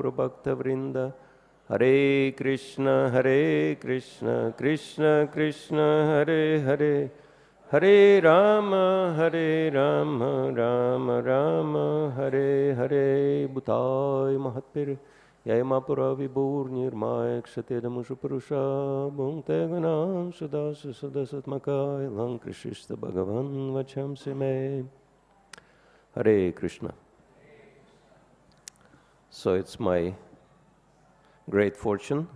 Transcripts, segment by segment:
Gaura Bhakta Vrinda. Hare Krishna, Krishna Krishna, Hare Hare, Hare Rama, Rama Rama, Hare Hare. Bhutāya Mahatpir, Yayamapura Vibhur Nirmaya Kshatedamuşu Purusha, Bhunte Ganam Sudasa Sadasatmakaya, Lankrishista Bhagavan Vacham Sime. Hare Krishna. So it's my great fortune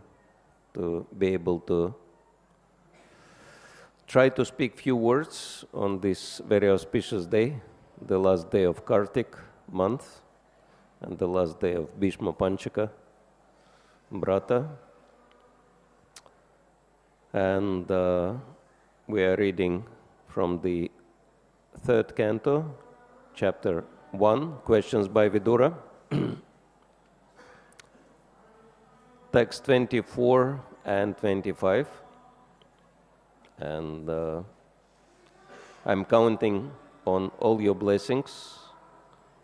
to be able to try to speak few words on this very auspicious day, the last day of Kartik month and the last day of Bhishma Panchaka Brata. And we are reading from the 3rd canto, chapter 1, questions by Vidura. Text 24 and 25. And I'm counting on all your blessings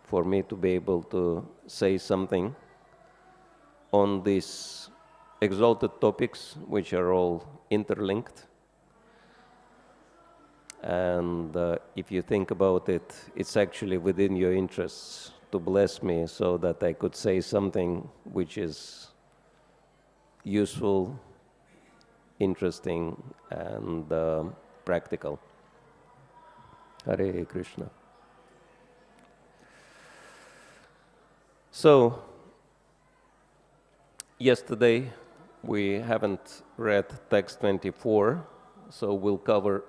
for me to be able to say something on these exalted topics, which are all interlinked. And if you think about it, it's actually within your interests to bless me so that I could say something which is useful, interesting, and practical. Hare Krishna. So, yesterday we haven't read text 24, so we'll cover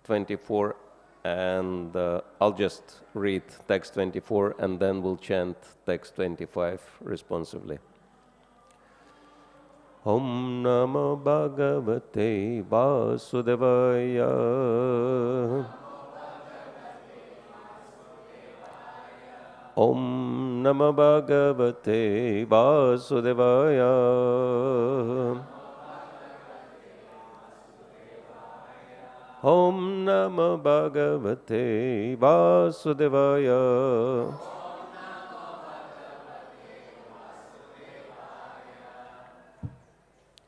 24, and I'll just read text 24 and then we'll chant text 25 responsively. Om Namo Bhagavate Vasudevaya. Om Namo Bhagavate Vasudevaya. Om Namo Bhagavate Vasudevaya.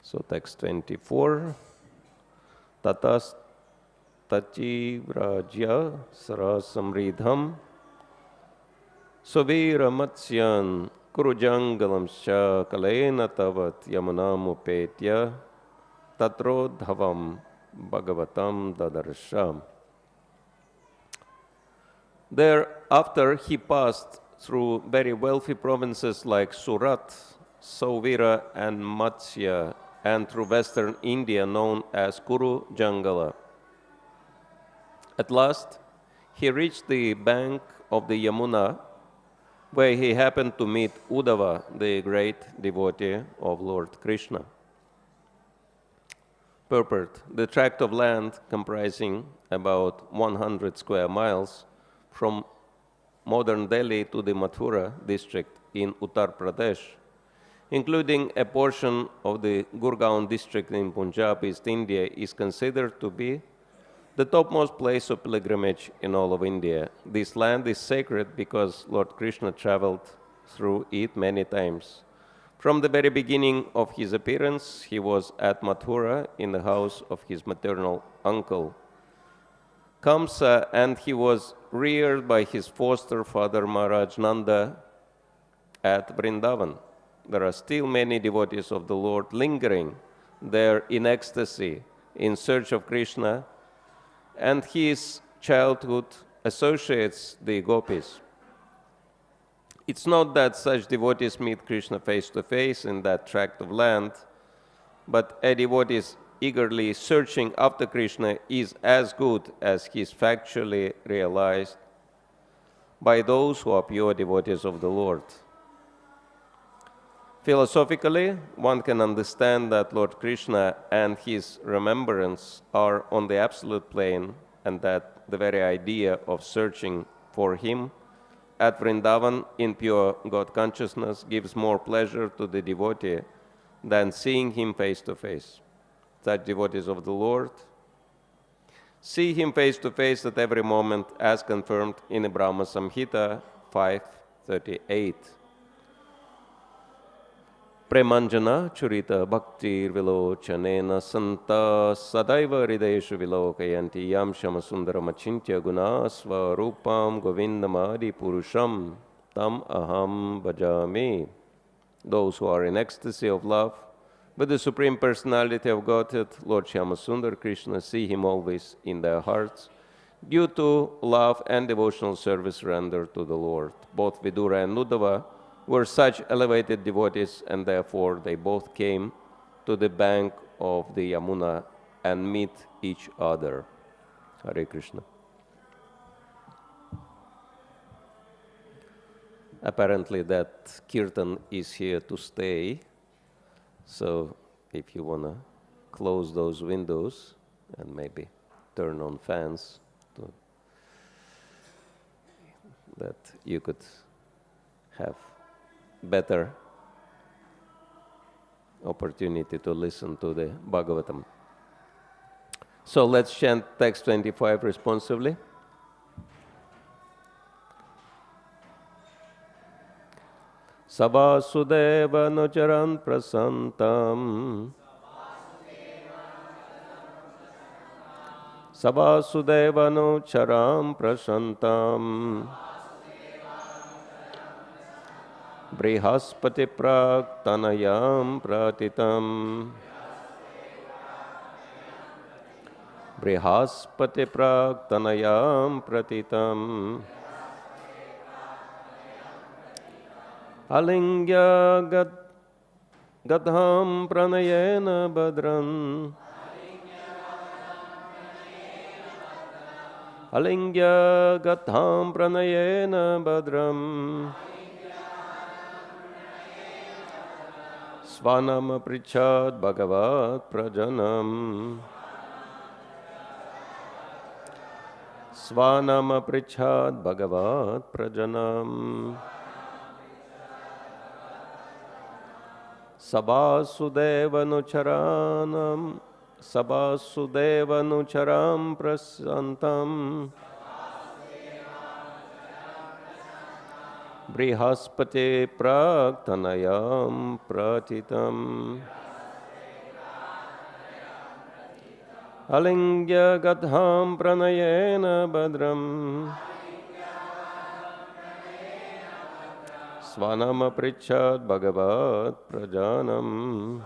So text 24, tatas ativrajya ṛddhaṁ sauvīra-matsyān kurujāṅgalāṁś kālena tāvat yamunām upetya tatroddhavaṁ bhagavataṁ dadarśa. Thereafter he passed through very wealthy provinces like Surat, Sauvīra and Matsya, and through western India known as Kurujāṅgalā. At last, he reached the bank of the Yamunā, where he happened to meet Uddhava, the great devotee of Lord Kṛṣṇa. Purport: the tract of land comprising about 100 square miles from modern Delhi to the Mathura district in Uttar Pradesh, including a portion of the Gurgaon district in Punjab, East India, is considered to be the topmost place of pilgrimage in all of India. This land is sacred because Lord Kṛṣṇa traveled through it many times. From the very beginning of his appearance, he was at Mathura in the house of his maternal uncle Kamsa, and he was reared by his foster father Maharaj Nanda at Vrindavan. There are still many devotees of the Lord lingering there in ecstasy in search of Kṛṣṇa, and his childhood associates the gopis. It's not that such devotees meet Kṛṣṇa face to face in that tract of land, but a devotee eagerly searching after Kṛṣṇa is as good as he is factually realized by those who are pure devotees of the Lord. Philosophically, one can understand that Lord Kṛṣṇa and his remembrance are on the absolute plane, and that the very idea of searching for him at Vrindavan in pure God consciousness gives more pleasure to the devotee than seeing him face to face. Such devotees of the Lord see him face to face at every moment, as confirmed in the Brahma Samhita 5:38. Premanjana churita bhakti vilochanena santa sadaiva hridayeshu vilokayanti yam shama sundaram achintya guna svarupam govindamadi purusham tam aham bhajami. Those who are in ecstasy of love with the Supreme Personality of Godhead, Lord Shyamasundar Krishna, see him always in their hearts due to love and devotional service rendered to the Lord. Both Vidura and Uddhava were such elevated devotees, and therefore they both came to the bank of the Yamunā and meet each other. Hare Krishna. Apparently that kirtan is here to stay, so if you want to close those windows and maybe turn on fans, that you could have better opportunity to listen to the Bhagavatam. So let's chant text 25 responsively. Sabasudeva nucharan prasantam Sabasudeva nucharam prasantam Brihaspati praktanayam pratitam Brihaspati praktanayam pratitam Alingya ṛddhaṁ pranayena badran Alingya ṛddhaṁ pranayena badram Svanam aprichat bhagavat prajanam Svanam aprichat bhagavat prajanam Sabasudevanucharam prasantam Brihaspati praktanayam pratitam Alingya ṛddhaṁ pranayena badram Svanam aprichat bhagavat prajanam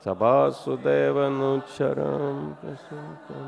Sabasudevanucharam prasantam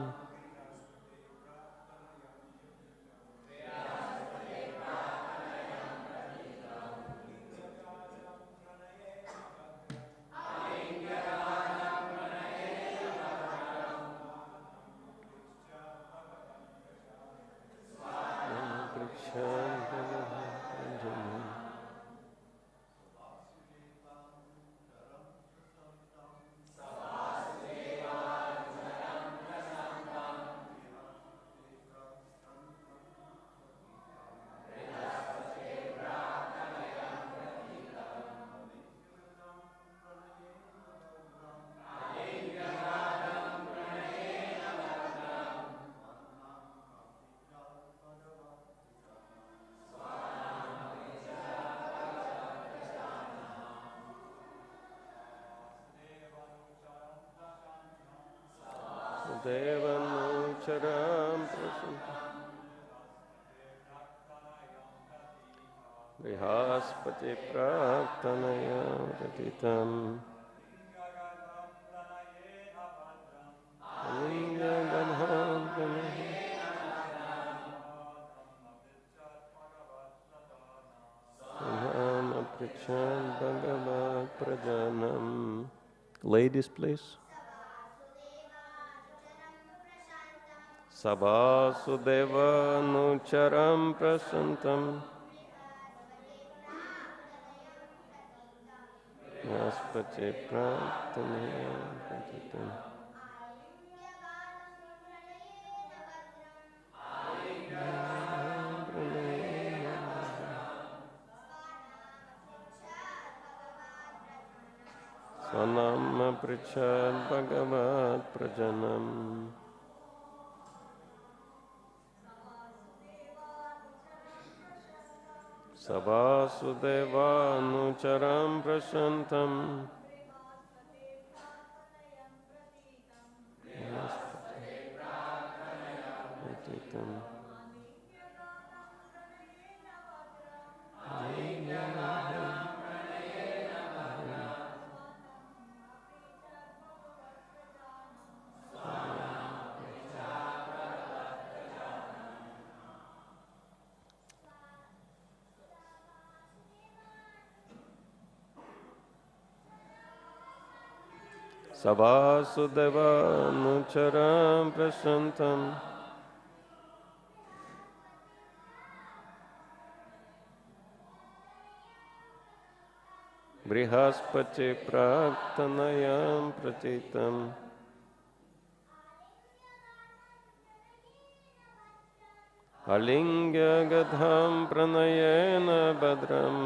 Devanucharam prasantam Brihaspati praktanayam pratitam Alingya ṛddhaṁ pranayena aprichat bhagavat prajanam. Ladies, please. Sabasudevanucharam prasantam Brihaspati praktanayam pratitam Svanam aprichat bhagavat prajanam Savāsudevanucharam prasantam Savāsudevanucharam prasantam Brihaspati praktanayam pratitam Alingya gadham pranayena badram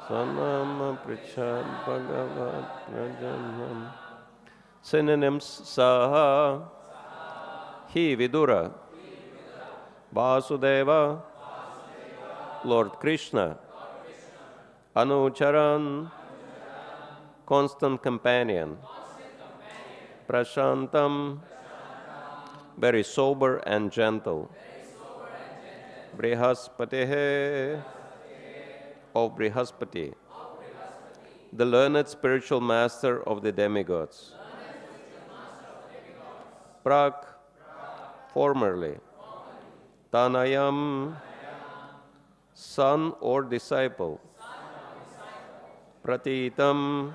Sanama prichad bhagavat prajanam. Synonyms: Saha, he Vidura, Vasudeva, Lord Kṛṣṇa, Anucharan, constant companion, Prasantam, very sober and gentle, Brihaspatihe, of Brihaspati, the learned spiritual master of the demigods. Prak, formerly. Tanayam, son or disciple. Pratitam,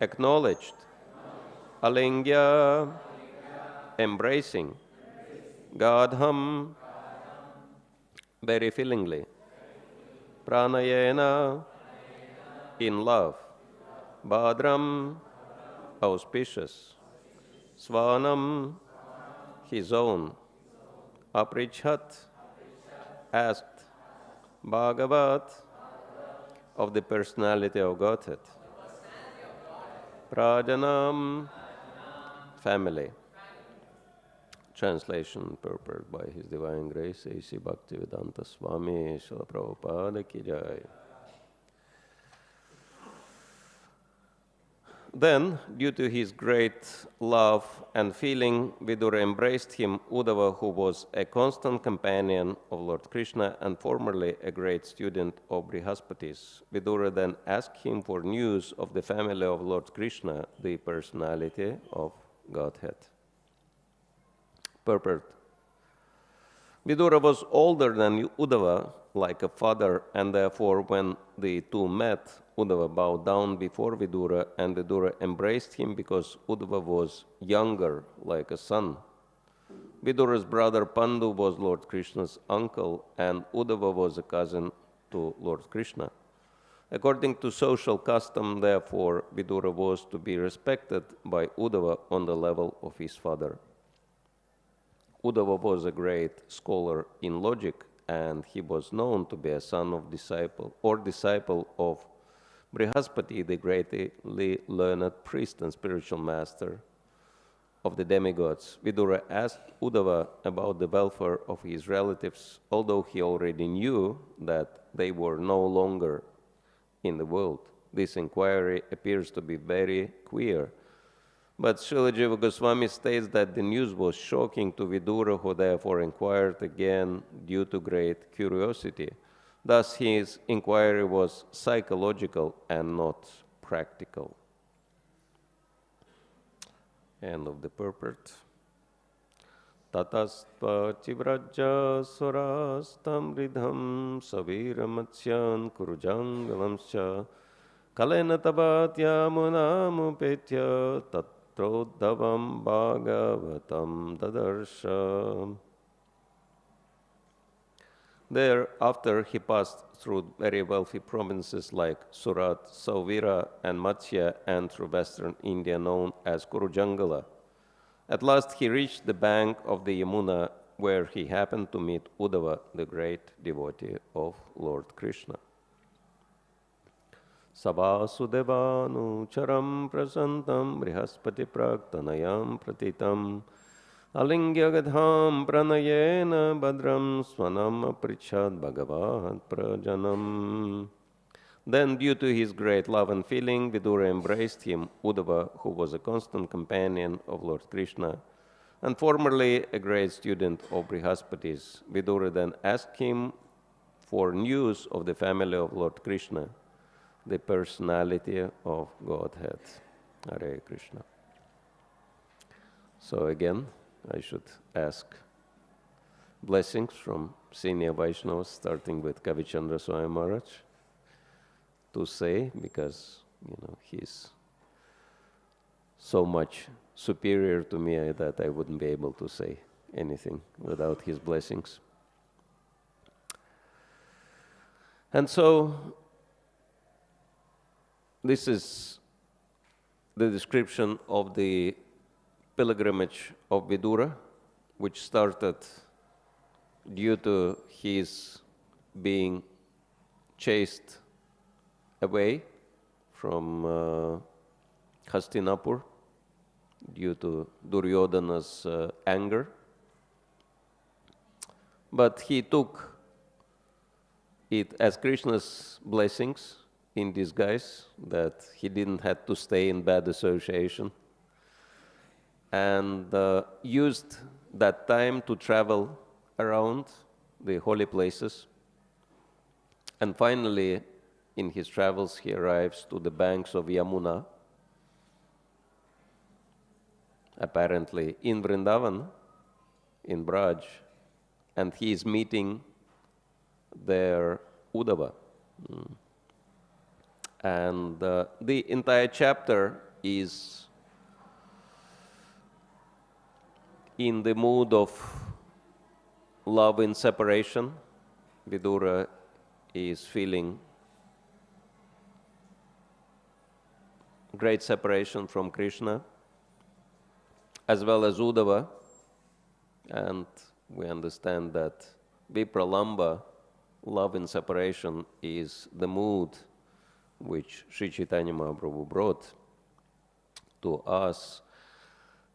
acknowledged. Alingya, embracing. Gadham, very fillingly. Pranayena, in love. Bhadram, auspicious. Svanam, his own. Aprichat, asked. Bhagavat, of the personality of Godhead. Prajanam, family. Translation purported by His Divine Grace, A.C. Bhaktivedanta Swami, Srila Prabhupada ki jai. Then, due to his great love and feeling, Vidura embraced him, Uddhava, who was a constant companion of Lord Kṛṣṇa and formerly a great student of Brihaspati's. Vidura then asked him for news of the family of Lord Kṛṣṇa, the personality of Godhead. Purport. Vidura was older than Uddhava, like a father, and therefore when the two met, Uddhava bowed down before Vidura, and Vidura embraced him because Uddhava was younger, like a son. Vidura's brother Pandu was Lord Kṛṣṇa's uncle, and Uddhava was a cousin to Lord Kṛṣṇa. According to social custom, therefore, Vidura was to be respected by Uddhava on the level of his father. Uddhava was a great scholar in logic, and he was known to be a son of disciple of Brihaspati, the greatly learned priest and spiritual master of the demigods. Vidura asked Uddhava about the welfare of his relatives, although he already knew that they were no longer in the world. This inquiry appears to be very queer. But Srila Jiva Goswami states that the news was shocking to Vidura, who therefore inquired again due to great curiosity. Thus his inquiry was psychological and not practical. End of the purport. Tatas ativrajya surāṣṭram ṛddhaṁ Sauvīra-matsyān kurujāṅgalāṁś kālena tāvad yamunām upetya tatroddhavaṁ bhāgavataṁ dadarśa. Thereafter he passed through very wealthy provinces like Surat, Sauvīra and Matsya, and through western India known as Kurujāṅgalā. At last he reached the bank of the Yamunā, where he happened to meet Uddhava, the great devotee of Lord Kṛṣṇa. Savāsudevanucharam prasantam brihaspati praktanayam pratitam Alingyagadham pranayena badram svanam aprichat bhagavat prajanam. Then, due to his great love and feeling, Vidura embraced him, Uddhava, who was a constant companion of Lord Kṛṣṇa, and formerly a great student of Brihaspati's. Vidura then asked him for news of the family of Lord Kṛṣṇa, the personality of Godhead. Hare Krishna. So again, I should ask blessings from senior Vaishnavas, starting with Kavichandra Swami Maharaj, to say, because he's so much superior to me that I wouldn't be able to say anything without his blessings. And so, this is the description of the pilgrimage of Vidura, which started due to his being chased away from Hastinapur due to Duryodhana's anger. But he took it as Krishna's blessings in disguise, that he didn't have to stay in bad association, and used that time to travel around the holy places. And finally, in his travels, he arrives to the banks of Yamunā, apparently in Vrindavan, in Braj, and he is meeting there Uddhava. And the entire chapter is in the mood of love in separation. Vidura is feeling great separation from Krishna, as well as Uddhava. And we understand that Vipralamba, love in separation, is the mood which Sri Chaitanya Mahaprabhu brought to us.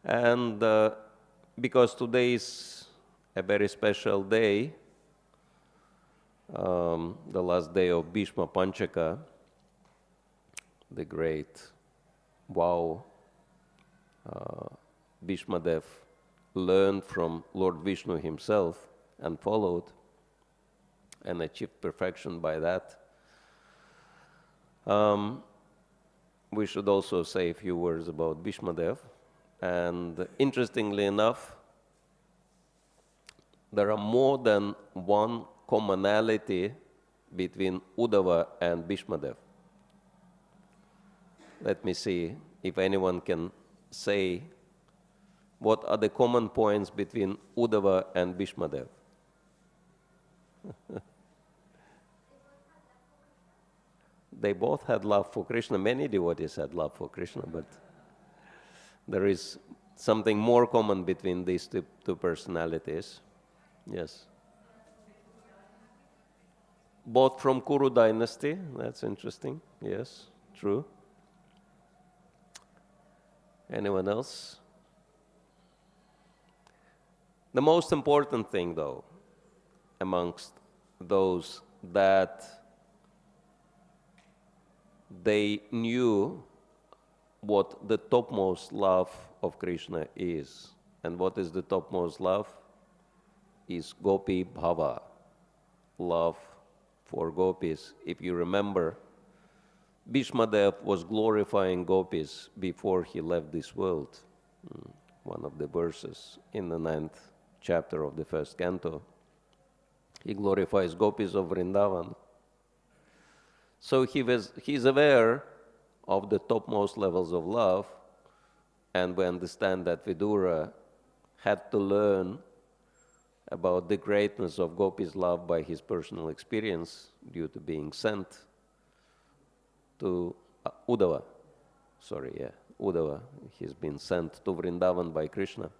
And because today is a very special day, the last day of Bhishma Panchaka, the great vow Bhishma Dev learned from Lord Vishnu himself and followed and achieved perfection by that. We should also say a few words about Bhishma Dev. And interestingly enough, there are more than one commonality between Uddhava and Bhishma Dev. Let me see if anyone can say what are the common points between Uddhava and Bhishma Dev. They both had love for Krishna. Many devotees had love for Krishna, but there is something more common between these two personalities. Yes. Both from Kuru dynasty. That's interesting. Yes, true. Anyone else? The most important thing, though, amongst those that they knew what the topmost love of Krishna is. And what is the topmost love? Is Gopi Bhava, love for gopis. If you remember, Bhishma Dev was glorifying gopis before he left this world. One of the verses in the 9th chapter of the 1st canto. He glorifies gopis of Vrindavan. So he's aware of the topmost levels of love, and we understand that Vidura had to learn about the greatness of gopis' love by his personal experience due to being sent to Uddhava. Uddhava. He's been sent to Vrindavan by Krishna.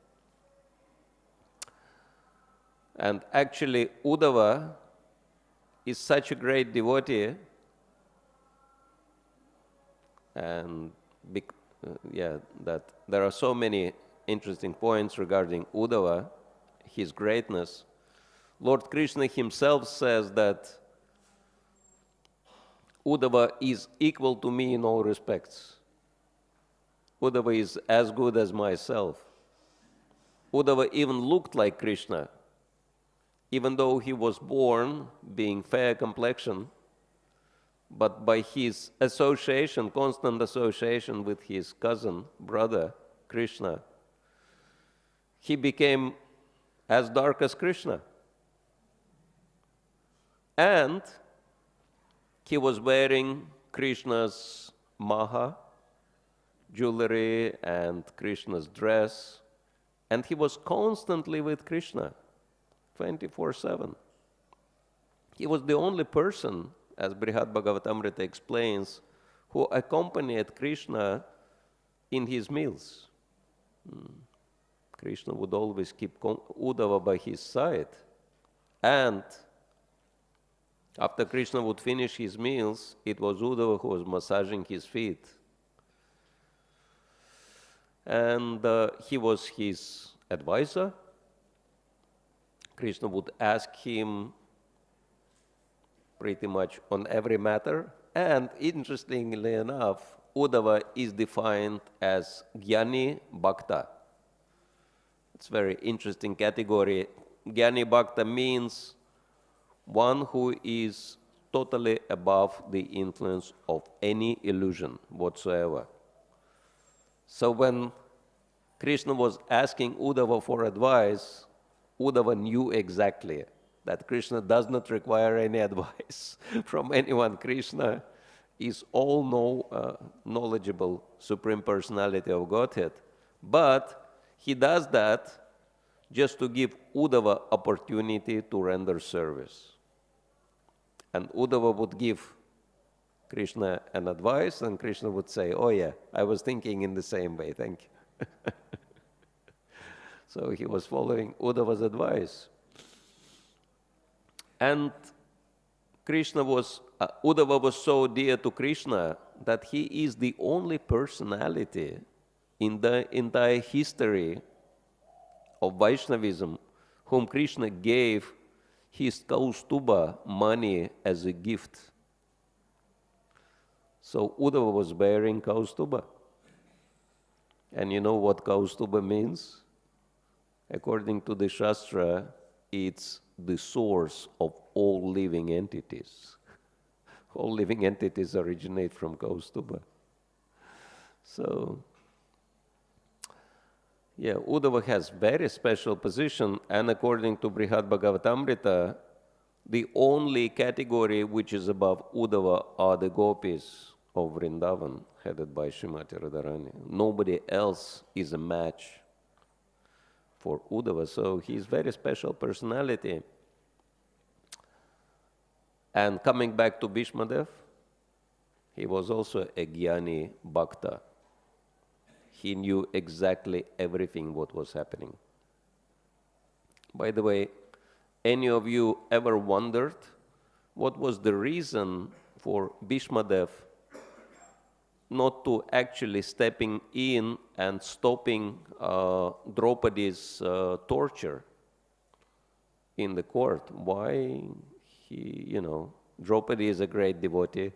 And actually, Uddhava is such a great devotee, and that there are so many interesting points regarding Uddhava, his greatness. Lord Kṛṣṇa himself says that Uddhava is equal to me in all respects. Uddhava is as good as myself. Uddhava even looked like Krishna, even though he was born being fair complexion, but by his association, constant association with his cousin, brother, Krishna, he became as dark as Krishna. And he was wearing Krishna's maha, jewelry, and Krishna's dress, and he was constantly with Krishna, 24/7. He was the only person, as Brihad Bhagavatamrita explains, who accompanied Krishna in his meals. Krishna would always keep Uddhava by his side, and after Krishna would finish his meals, it was Uddhava who was massaging his feet. And he was his advisor. Krishna would ask him pretty much on every matter. And interestingly enough, Uddhava is defined as Jnani Bhakta. It's a very interesting category. Jnani Bhakta means one who is totally above the influence of any illusion whatsoever. So when Krishna was asking Uddhava for advice, Uddhava knew exactly that Krishna does not require any advice from anyone. Krishna is all-knowledgeable Supreme Personality of Godhead. But he does that just to give Uddhava opportunity to render service. And Uddhava would give Krishna an advice, and Krishna would say, "Oh yeah, I was thinking in the same way, thank you." So he was following Uddhava's advice. And Uddhava was so dear to Krishna that he is the only personality in the entire history of Vaishnavism whom Krishna gave his Kaustubha money as a gift. So Uddhava was bearing Kaustubha. And you know what Kaustubha means? According to the Shastra, it's the source of all living entities. All living entities originate from Kaustubha. So, yeah, Uddhava has very special position, and according to Brihad Bhagavatamrita, the only category which is above Uddhava are the gopis of Vrindavan, headed by Srimati Radharani. Nobody else is a match for Uddhava, so he's very special personality. And coming back to Bhishmadev, he was also a Jnani Bhakta. He knew exactly everything what was happening. By the way, any of you ever wondered what was the reason for Bhishmadev not to actually stepping in and stopping Draupadi's torture in the court? Why Draupadi is a great devotee,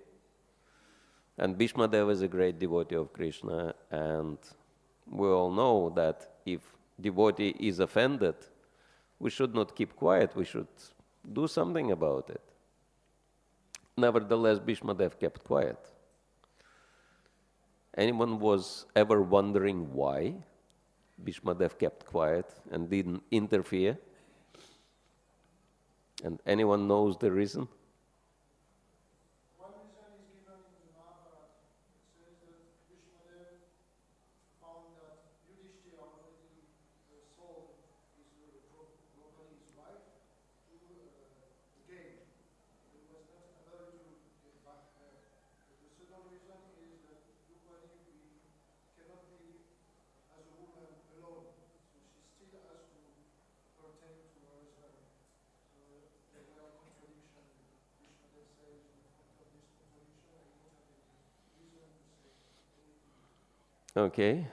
and Bhishmadev is a great devotee of Krishna, and we all know that if devotee is offended, we should not keep quiet, we should do something about it. Nevertheless, Bhishmadev kept quiet. Anyone was ever wondering why Bhishmadev kept quiet and didn't interfere? And anyone knows the reason? One reason is given in the Mahabharata. It says that Bhishmadev found that Yudhishthira already sold Draupadi's wife to the game. He was not able to get back her. The second reason is that Draupadi cannot be as a woman alone, so she still has to pertain to her husband. So there were contradictions. Bhishmadev says, in front of this contradiction, I don't have any reason to say anything. Okay,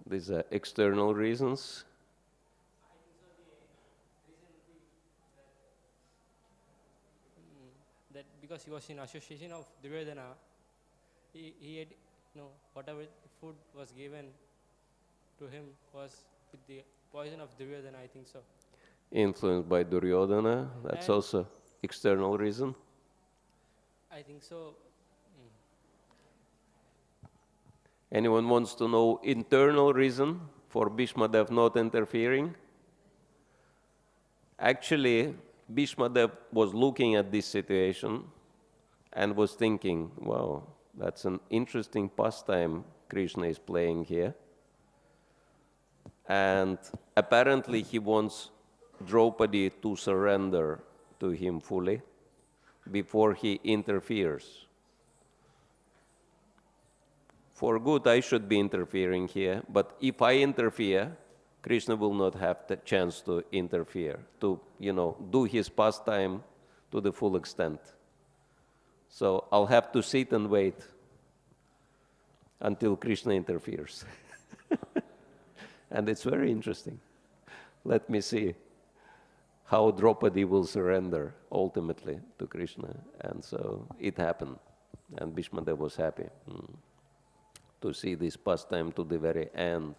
These are external reasons. I think so. The reason would be that because he was in association of Duryodhana, he had, whatever food was given to him was with the poison of Duryodhana, I think so. Influenced by Duryodhana, that's And also external reason. I think so. Anyone wants to know internal reason for Bhishmadev not interfering? Actually, Bhishmadev was looking at this situation and was thinking, wow, that's an interesting pastime Krishna is playing here. And apparently he wants Draupadi to surrender to him fully before he interferes. For good, I should be interfering here, but if I interfere, Krishna will not have the chance to interfere, to, do his pastime to the full extent. So I'll have to sit and wait until Krishna interferes. And it's very interesting. Let me see how Draupadi will surrender ultimately to Krishna. And so it happened, and Bhishmadev was happy to see this pastime to the very end.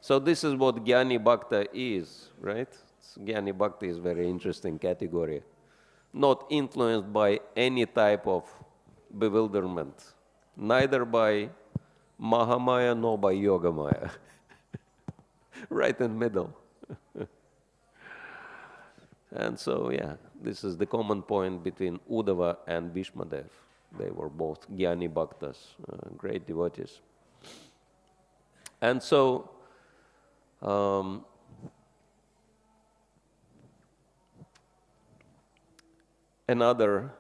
So this is what Jnani Bhakta is, right? Jnani Bhakta is a very interesting category. Not influenced by any type of bewilderment, neither by Mahamaya nor by Yogamaya. Right in the middle. And so, yeah, this is the common point between Uddhava and Bhishmadev. They were both Jnani Bhaktas, great devotees. And so, another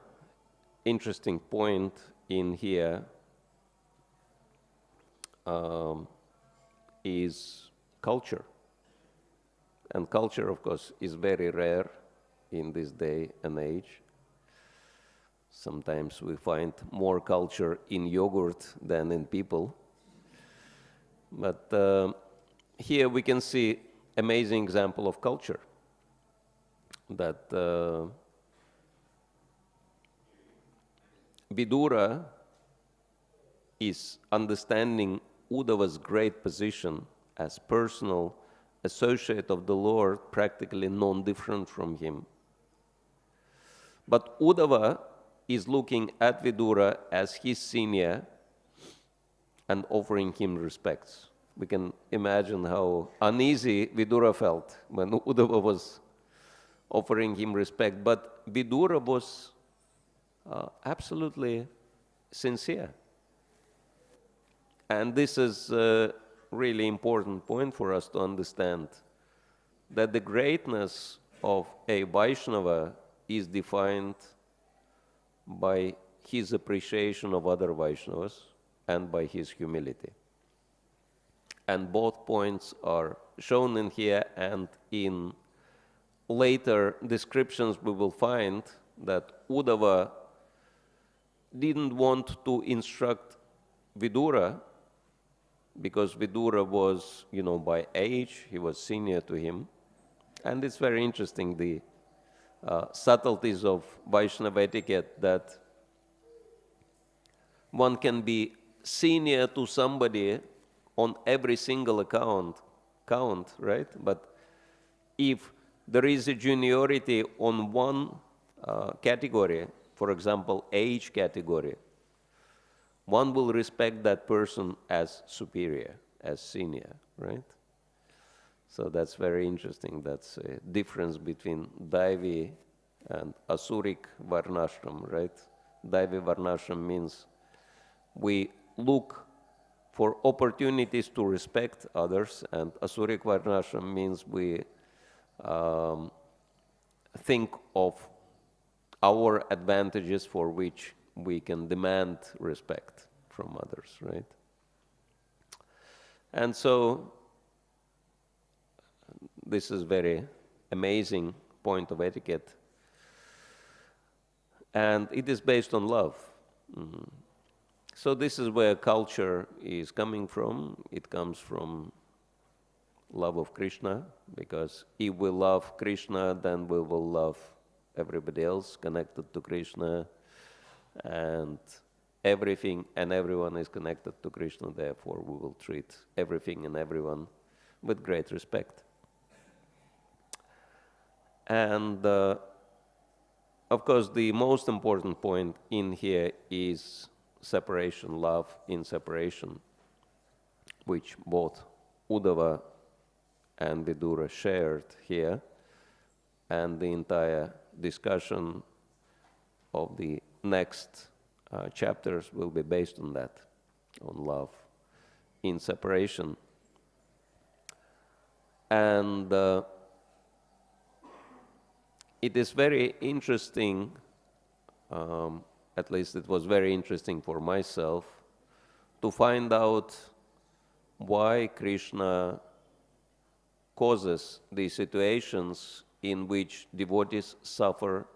interesting point in here is culture. And culture, of course, is very rare in this day and age. Sometimes we find more culture in yogurt than in people. But here we can see amazing example of culture. That Vidura is understanding Uddhava's great position as personal associate of the Lord, practically non-different from him. But Uddhava is looking at Vidura as his senior and offering him respects. We can imagine how uneasy Vidura felt when Uddhava was offering him respect. But Vidura was absolutely sincere. And this is a really important point for us to understand, that the greatness of a Vaishnava is defined by his appreciation of other Vaishnavas and by his humility. And both points are shown in here, and in later descriptions we will find that Uddhava didn't want to instruct Vidura because Vidura was, by age, he was senior to him. And it's very interesting, the subtleties of Vaishnava etiquette, that one can be senior to somebody on every single count, right? But if there is a juniority on one category, for example, age category, one will respect that person as superior, as senior, right? So that's very interesting. That's a difference between Daivi and Asuric Varnashram, right? Daivi Varnashram means we look for opportunities to respect others, and Asuric Varnashram means we think of our advantages for which we can demand respect from others, right? And so this is very amazing point of etiquette. And it is based on love. So this is where culture is coming from. It comes from love of Krishna, because if we love Krishna, then we will love everybody else connected to Krishna, and everything and everyone is connected to Krishna. Therefore, we will treat everything and everyone with great respect. And of course, the most important point in here is separation, love in separation, which both Uddhava and Vidura shared here, and the entire discussion of the next chapters will be based on that, on love in separation. And it is very interesting, at least it was very interesting for myself, to find out why Krishna causes the situations in which devotees suffer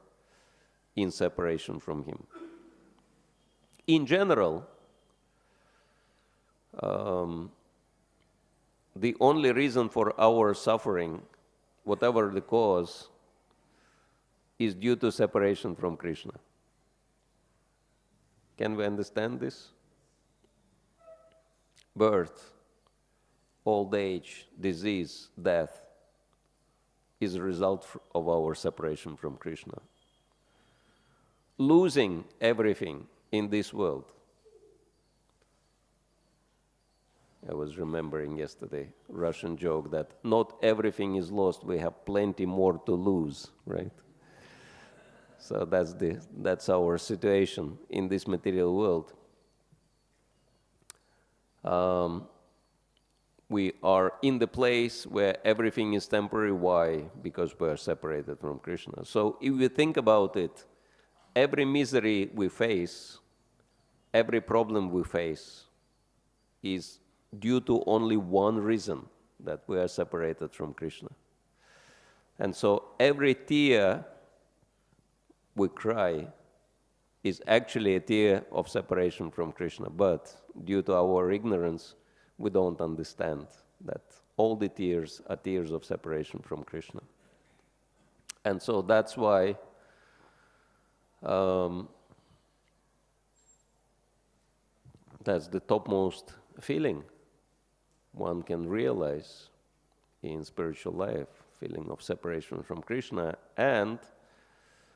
in separation from him. In general, the only reason for our suffering, whatever the cause, is due to separation from Krishna. Can we understand this? Birth, old age, disease, death is a result of our separation from Krishna. Losing everything in this world. I was remembering yesterday a Russian joke that not everything is lost, we have plenty more to lose, right? So that's our situation in this material world. We are in the place where everything is temporary. Why? Because we are separated from Krishna. So if you think about it, every misery we face, every problem we face is due to only one reason, that we are separated from Krishna. And so every tear we cry is actually a tear of separation from Krishna, but due to our ignorance, we don't understand that all the tears are tears of separation from Krishna. And so that's why that's the topmost feeling one can realize in spiritual life, feeling of separation from Krishna. And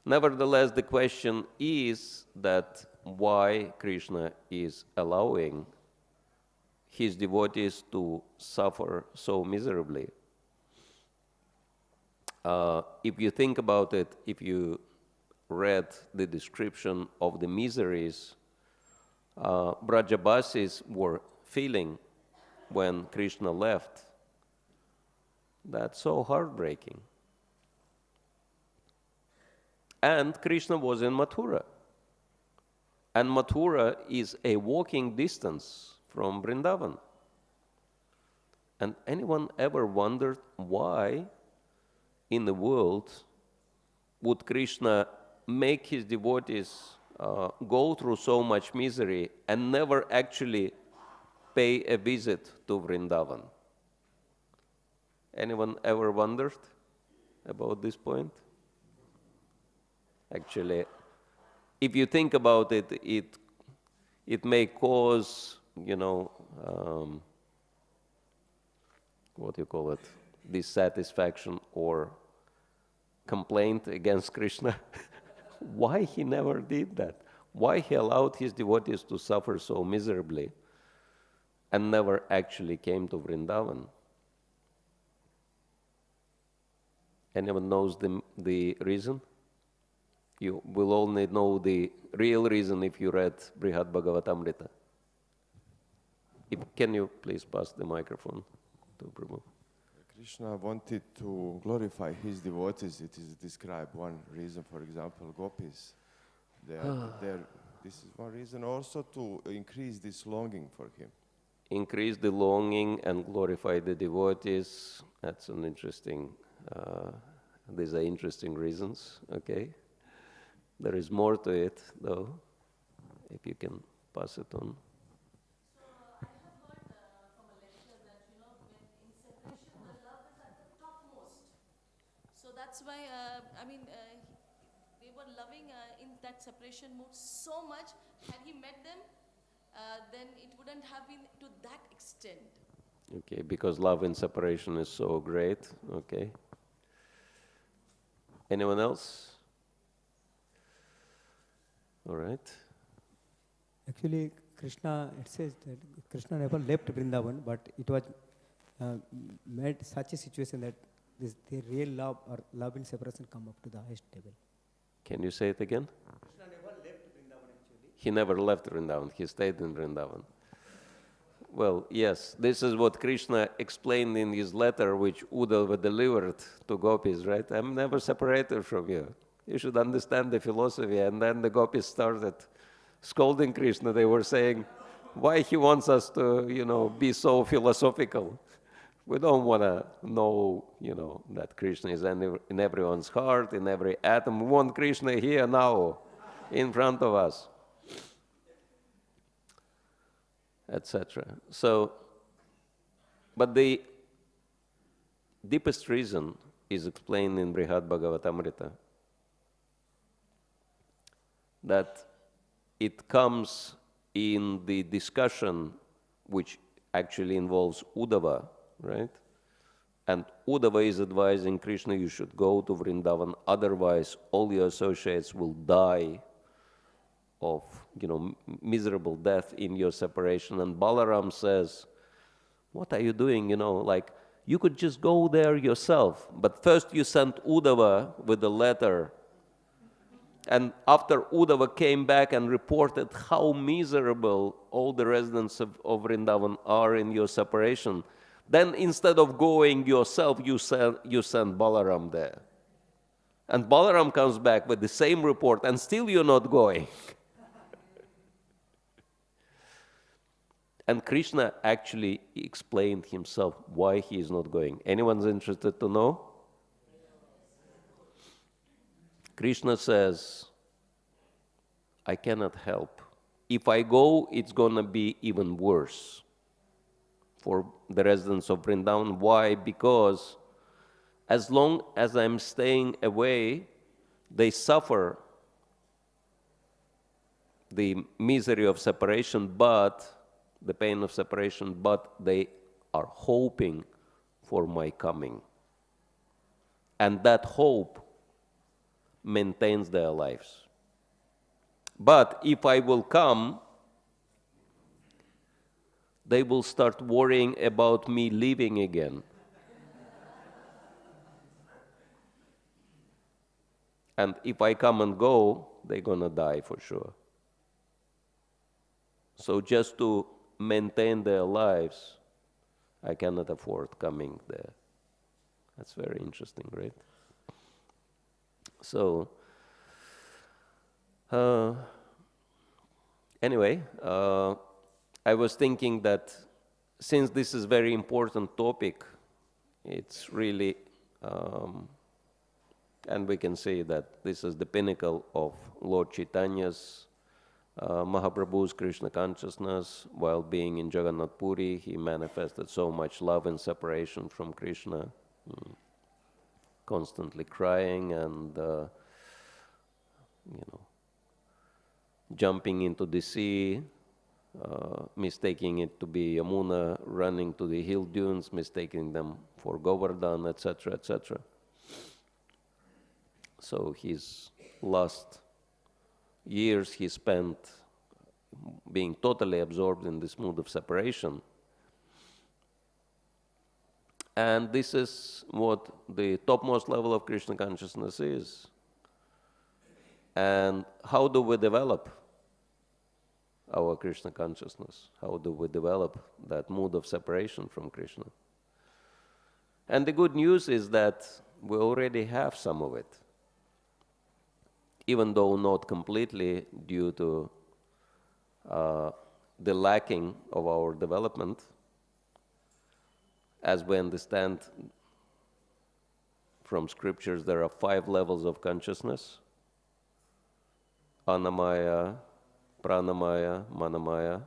nevertheless, the question is that why Krishna is allowing his devotees to suffer so miserably. If you think about it, if you read the description of the miseries Brajabasis were feeling when Krishna left, that's so heartbreaking. And Krishna was in Mathura. And Mathura is a walking distance from Vrindavan. And anyone ever wondered why in the world would Krishna make his devotees go through so much misery and never actually pay a visit to Vrindavan? Anyone ever wondered about this point? Actually, if you think about it, it may cause, what do you call it, dissatisfaction or complaint against Krishna. Why he never did that? Why he allowed his devotees to suffer so miserably and never actually came to Vrindavan? Anyone knows the reason? You will only know the real reason if you read Brihad Bhagavatamrita. Can you please pass the microphone to Prabhu? Krishna wanted to glorify his devotees. It is described one reason, for example, gopis. This is one reason also to increase this longing for him. Increase the longing and glorify the devotees. That's an interesting, these are interesting reasons, okay? There is more to it, though, if you can pass it on. So I have heard from a lecture that, when in separation, the love is at the topmost. So that's why, they were loving in that separation mode so much. Had he met them, then it wouldn't have been to that extent. Okay, because love in separation is so great. Okay. Anyone else? All right. Actually, Krishna, it says that Krishna never left Vrindavan, but it was made such a situation that the real love or love in separation come up to the highest level. Can you say it again? Krishna never left Vrindavan actually. He never left Vrindavan, he stayed in Vrindavan. Well, yes, this is what Krishna explained in his letter which Uddhava delivered to gopis, right? I'm never separated from you. You should understand the philosophy. And then the gopis started scolding Krishna. They were saying, why he wants us to, be so philosophical. We don't want to know, that Krishna is in everyone's heart, in every atom. We want Krishna here now, in front of us, etc. So, but the deepest reason is explained in Brihad Bhagavatamrita, that it comes in the discussion which actually involves Uddhava, right? And Uddhava is advising Krishna, you should go to Vrindavan, otherwise all your associates will die of, miserable death in your separation. And Balaram says, what are you doing, you could just go there yourself. But first you sent Uddhava with a letter. And after Uddhava came back and reported how miserable all the residents of Vrindavan are in your separation, then instead of going yourself, you send Balaram there. And Balaram comes back with the same report, and still you're not going. And Krishna actually explained himself why he is not going. Anyone's interested to know? Krishna says, I cannot help. If I go, it's going to be even worse for the residents of Vrindavan. Why? Because as long as I'm staying away, they suffer the misery of separation, the pain of separation, but they are hoping for my coming. And that hope maintains their lives. But if I will come, they will start worrying about me leaving again. And if I come and go, they're going to die for sure. So just to maintain their lives, I cannot afford coming there. That's very interesting, right? So, anyway, I was thinking that since this is a very important topic, it's really, and we can say that this is the pinnacle of Lord Chaitanya's Mahaprabhu's Krishna consciousness. While being in Jagannath Puri, he manifested so much love and separation from Krishna, constantly crying and, jumping into the sea, mistaking it to be Yamunā, running to the hill dunes, mistaking them for Govardhan, etc., etc. So his last years he spent being totally absorbed in this mood of separation. And this is what the topmost level of Krishna consciousness is. And how do we develop our Krishna consciousness? How do we develop that mood of separation from Krishna? And the good news is that we already have some of it, even though not completely due to the lacking of our development. As we understand from scriptures, there are 5 levels of consciousness: Annamaya, pranamaya, manamaya,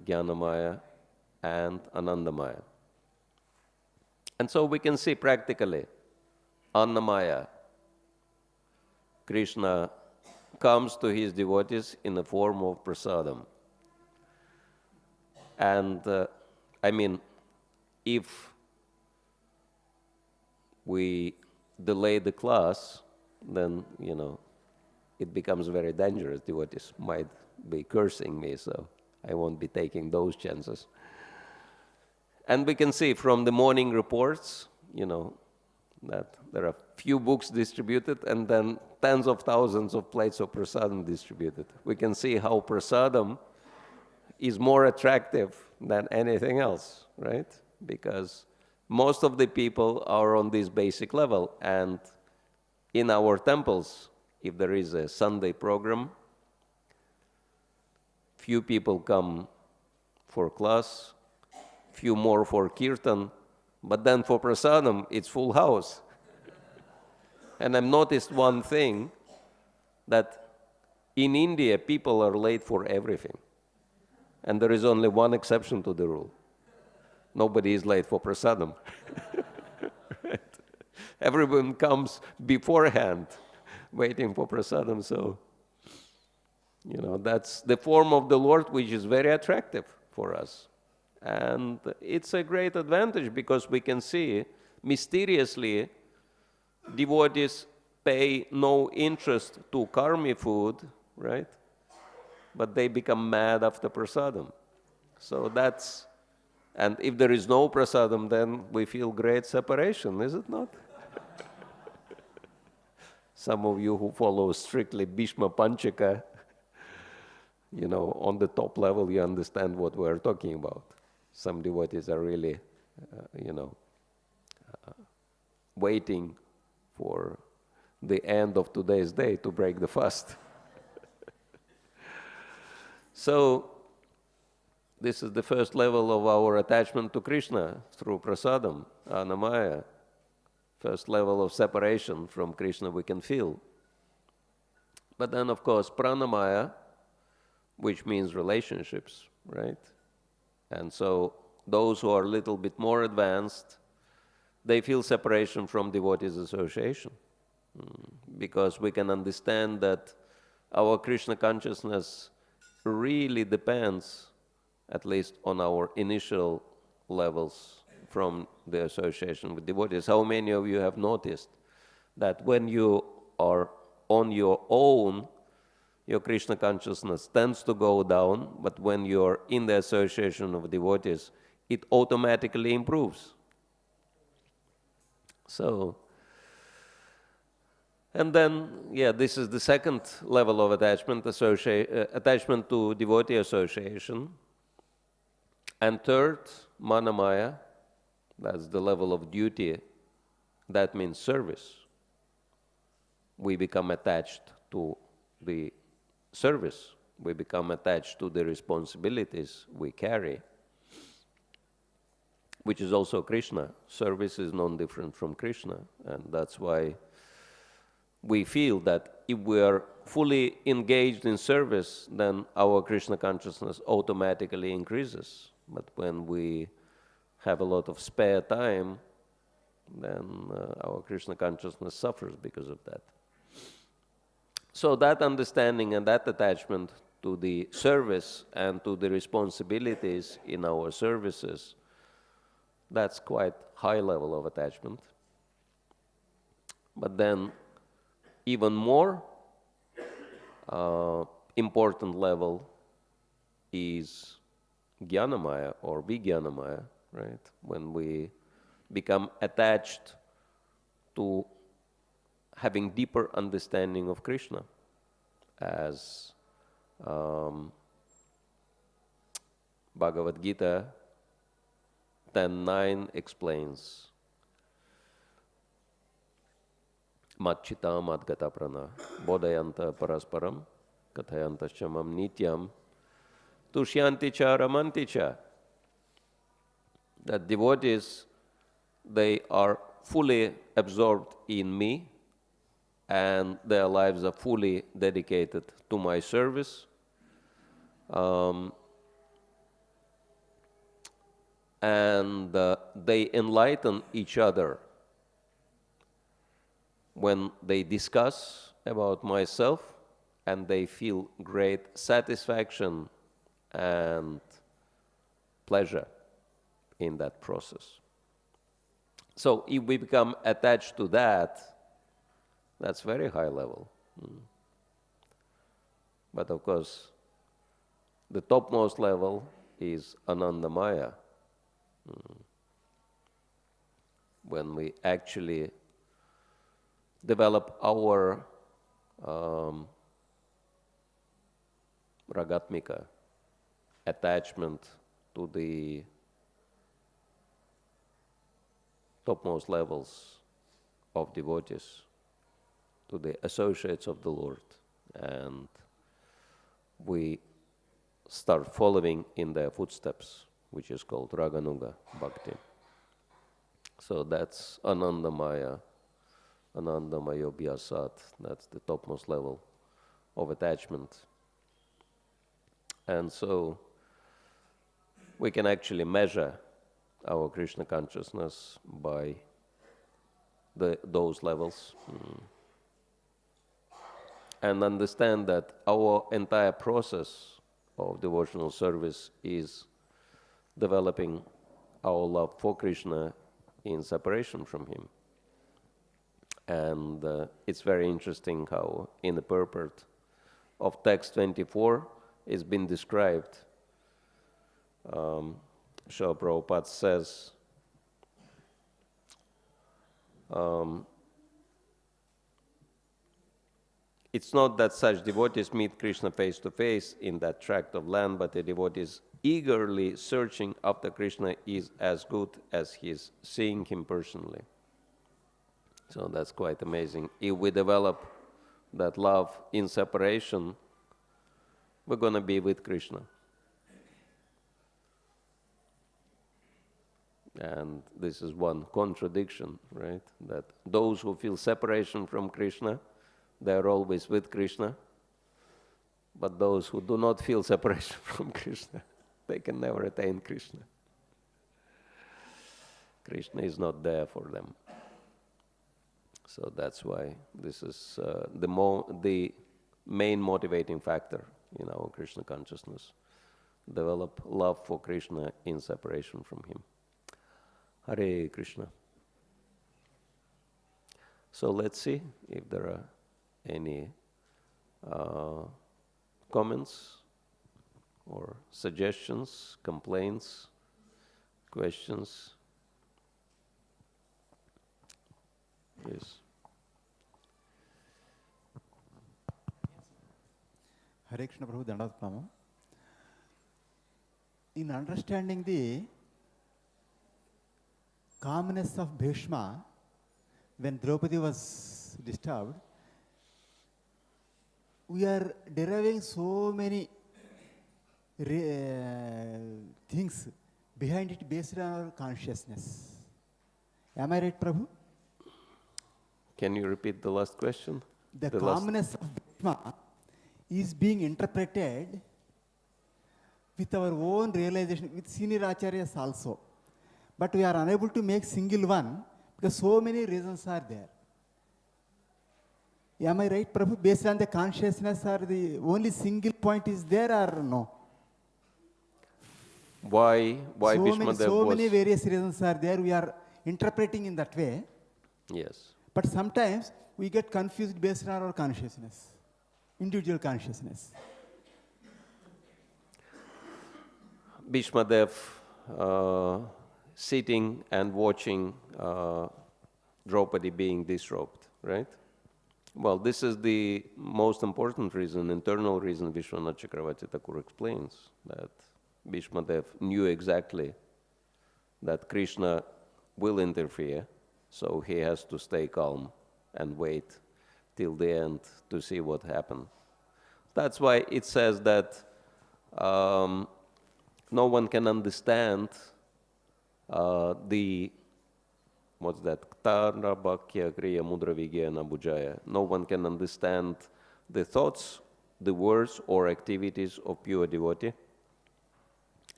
jnanamaya, and anandamaya. And so we can see practically, annamaya, Krishna comes to his devotees in the form of prasadam. And I mean, if we delay the class, then, it becomes very dangerous. Devotees might be cursing me, so I won't be taking those chances. And we can see from the morning reports, that there are few books distributed and then tens of thousands of plates of prasadam distributed. We can see how prasadam is more attractive than anything else, right? Because most of the people are on this basic level, and in our temples, if there is a Sunday program, few people come for class, few more for kirtan, but then for prasadam, it's full house. And I've noticed one thing, that in India, people are late for everything. And there is only one exception to the rule. Nobody is late for prasadam. Right? Everyone comes beforehand, waiting for prasadam. So, that's the form of the Lord which is very attractive for us. And it's a great advantage because we can see mysteriously devotees pay no interest to karmi food, right? But they become mad after prasadam. So that's, and if there is no prasadam, then we feel great separation, is it not? Some of you who follow strictly Bhishma Panchaka, on the top level, you understand what we're talking about. Some devotees are really, waiting for the end of today's day to break the fast. So, this is the first level of our attachment to Krishna through prasadam, annamaya. First level of separation from Krishna we can feel. But then, of course, pranamaya, which means relationships, right? And so those who are a little bit more advanced, they feel separation from devotees' association. Because we can understand that our Krishna consciousness really depends, at least on our initial levels, from the association with devotees. How many of you have noticed that when you are on your own, your Krishna consciousness tends to go down, but when you're in the association of devotees, it automatically improves. So, and then, this is the second level of attachment, attachment to devotee association. And third, manamaya, that's the level of duty, that means service. We become attached to the service. We become attached to the responsibilities we carry, which is also Krishna. Service is non-different from Krishna, and that's why we feel that if we are fully engaged in service, then our Krishna consciousness automatically increases. But when we have a lot of spare time, then our Krishna consciousness suffers because of that. So that understanding and that attachment to the service and to the responsibilities in our services, that's quite high level of attachment. But then even more important level is jnanamaya or vijnanamaya, right? When we become attached to having deeper understanding of Krishna, as Bhagavad Gita 10:9 explains. Matchita madgata prana, bodhayanta parasparam, kathayanta shamam nityam, tushyanti cha ramanti cha. That devotees, they are fully absorbed in me, and their lives are fully dedicated to my service, and they enlighten each other when they discuss about myself, and they feel great satisfaction and pleasure in that process. So if we become attached to that, that's very high level. But of course, the topmost level is Anandamaya. When we actually develop our ragatmika, attachment to the topmost levels of devotees, to the associates of the Lord, and we start following in their footsteps, which is called Raganuga Bhakti. So that's Anandamaya, Anandamaya Bhyasat, that's the topmost level of attachment. And so we can actually measure our Krishna consciousness by those levels. And understand that our entire process of devotional service is developing our love for Krishna in separation from him. And it's very interesting how in the purport of text 24 it's been described. Srila Prabhupada says, it's not that such devotees meet Krishna face to face in that tract of land, but the devotees eagerly searching after Krishna is as good as his seeing him personally. So that's quite amazing. If we develop that love in separation, we're going to be with Krishna. And this is one contradiction, right? That those who feel separation from Krishna, they are always with Krishna. But those who do not feel separation from Krishna, they can never attain Krishna. Krishna is not there for them. So that's why this is the main motivating factor in our Krishna consciousness. Develop love for Krishna in separation from him. Hare Krishna. So let's see if there are any comments or suggestions, complaints, questions. Please. Hare Krishna Prabhu, Dandavat Pranamam. In understanding the calmness of Bhishma, when Draupadi was disturbed, we are deriving so many things behind it based on our consciousness. Am I right, Prabhu? Can you repeat the last question? The calmness of Bhishma is being interpreted with our own realization, with senior acharyas also. But we are unable to make single one because so many reasons are there. Am I right, Prabhu? Based on the consciousness, or the only single point is there, or no? Why Bhishma Dev so was... many various reasons are there. We are interpreting in that way. Yes. But sometimes we get confused based on our consciousness, individual consciousness. Bhishma Dev sitting and watching Draupadi being disrobed, right? Well, this is the most important reason, internal reason Vishwanath Chakravarti Thakur explains, that Bhishma Dev knew exactly that Krishna will interfere, so he has to stay calm and wait till the end to see what happened. That's why it says that no one can understand what's that? No one can understand the thoughts the words or activities of pure devotee,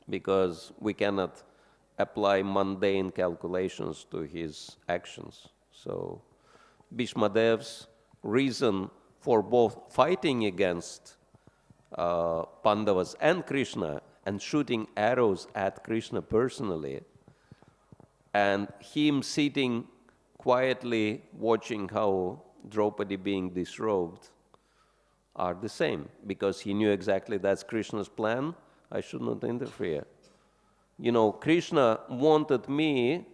because we cannot apply mundane calculations to his actions. So Bhishmadev's reason for both fighting against Pandavas and Krishna and shooting arrows at Krishna personally, and him sitting quietly watching how Draupadi being disrobed, are the same, because he knew exactly that's Krishna's plan. I should not interfere. You know, Krishna wanted me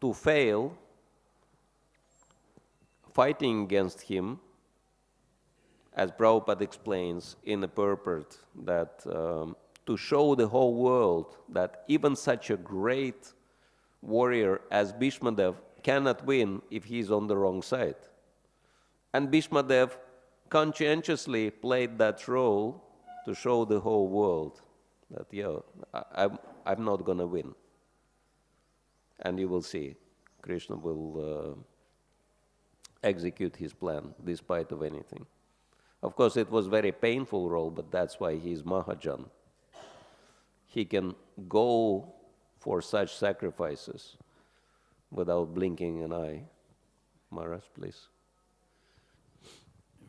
to fail fighting against him, as Prabhupada explains in the purport, that to show the whole world that even such a great warrior as Bhishmadev cannot win if he is on the wrong side. And Bhishmadev conscientiously played that role to show the whole world that, yeah, I'm not going to win. And you will see, Krishna will execute his plan despite of anything. Of course, it was very painful role, but that's why he is Mahajan. He can go for such sacrifices without blinking an eye. Maharaj, please.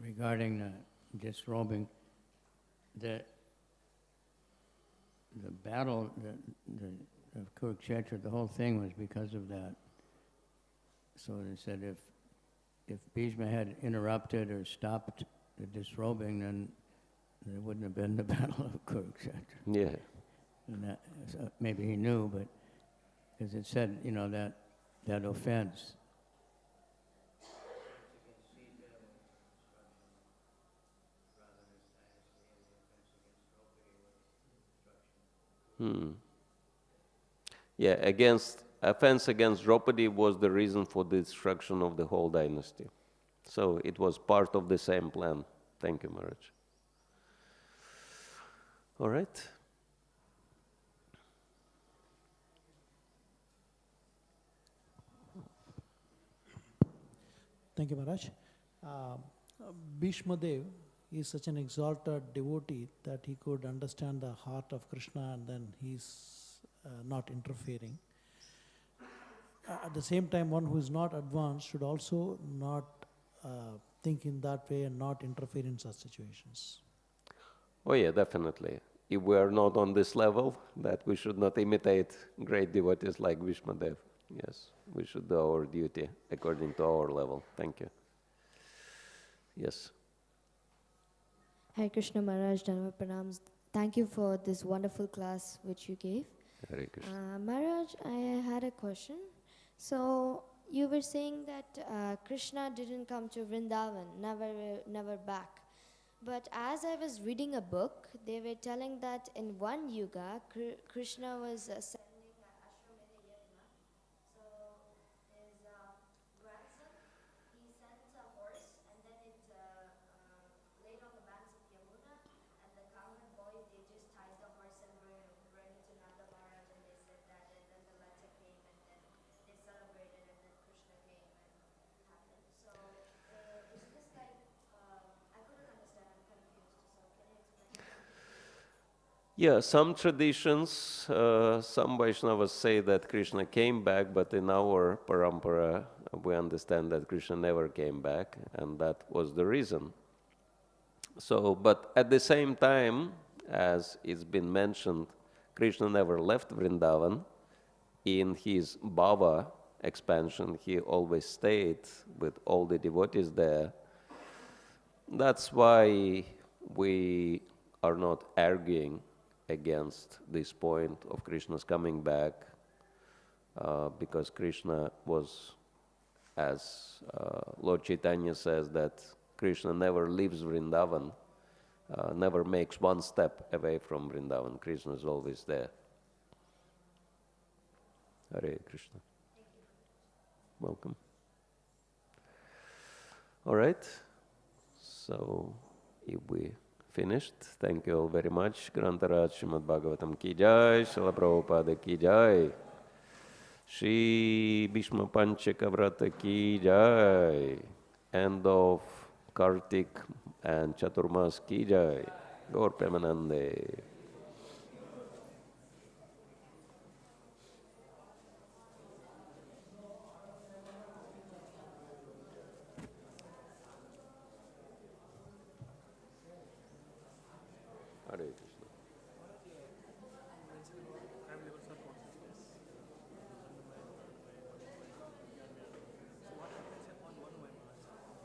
Regarding the disrobing, the battle of Kurukshetra, the whole thing was because of that. So they said if Bhishma had interrupted or stopped the disrobing, then there wouldn't have been the battle of Kurukshetra. Yeah. And that, so maybe he knew, but because it said, you know, that offense. Yeah, offense against Draupadi was the reason for the destruction of the whole dynasty. So it was part of the same plan. Thank you, Maharaj. All right. Thank you, Maharaj. Bhishma Dev is such an exalted devotee that he could understand the heart of Krishna, and then he's not interfering. At the same time, one who is not advanced should also not think in that way and not interfere in such situations. Oh yeah, definitely. If we are not on this level, that we should not imitate great devotees like Bhishmadev. Yes, we should do our duty according to our level. Thank you. Yes. Hare Krishna Maharaj, Dhanava Pranams. Thank you for this wonderful class which you gave. Hare Krishna. Maharaj, I had a question. So you were saying that Krishna didn't come to Vrindavan, never back. But as I was reading a book, they were telling that in one yuga, Krishna was sending Ashwamedha Yajna. So his grandson, he sent a horse, and then it laid on the banks of Yamunā, and the cowherd boys, they just tied the horse and brought it to Nanda Maharaj, and they said that, and then the letter came, and then they celebrated, and then Krishna came and happened. So is this like, I couldn't understand, I'm confused, so can you explain? Yeah, some traditions, some Vaishnavas say that Krishna came back, but in our parampara, we understand that Krishna never came back, and that was the reason. So, but at the same time, as it's been mentioned, Krishna never left Vrindavan. In his bhava expansion, he always stayed with all the devotees there. That's why we are not arguing against this point of Krishna's coming back, because Krishna was, as Lord Chaitanya says, that Krishna never leaves Vrindavan, never makes one step away from Vrindavan. Krishna is always there. Hare Krishna. Welcome. All right. So, if we finished, thank you all very much. Grantaraj Srimad Bhagavatam ki jai, Srila Prabhupada ki jai, Shri Bhishma Panchaka Vrata ki jai. End of Kartik and Chaturmas ki jai. Gaur Premanande.